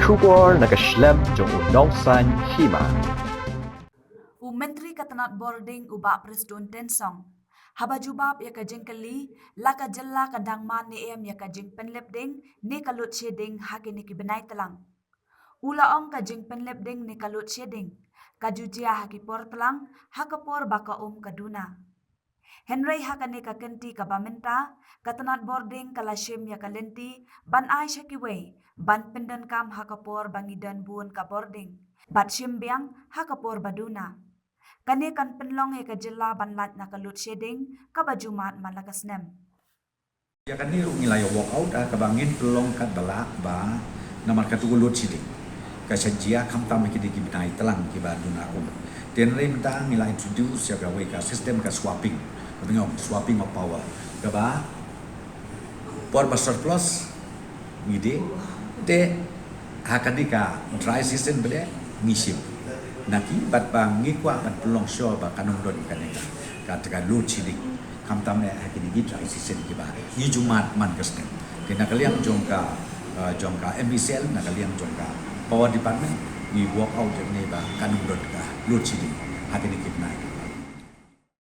Shukor nakaslem jong unongsan hima. Menteri Katanat Boarding ubak Preston Tensong. Haba jubab ya kajeng kali, laka jella kadang man ni em ya kajeng penlep ding, ni kalut sheding haki ni kibenai telang. Ula ong kajeng penlep ding ni kalut sheding, kajujia haki por telang, hakapor baka kaduna. Henry hakane kakenti kabamenta, katanat boarding kalashim ya kalenti, ban ai shakiway, ban pendan kam hakapor bangidan buon ka boarding, bat shimbiang hakapor baduna. Kani kan penlong e kajela banlat na kalut sheding kabajumat malakasnem. Ya kan ni ngilai walk out kabangin pelong kat balak ba namar katu load shedding. Kasajia kam tam ki di binai telang ki ba duna ko. Den rem ta ngilai introduce ya gawe ka system ka swapping. Kabingong swapping of power. Ka ba por ba surplus ngide te hakadika dry season bele ngishim. Naki bat bang ngikwa bat pelong show ba kanong don kanega. Katakan load shedding. Kam tam ne hakini gi dry season ki ba ni jumat man kasne kena kalian jongka MBCL na kalian jongka power department ni walk out ni ba kanung dot ka load shedding hakini ki na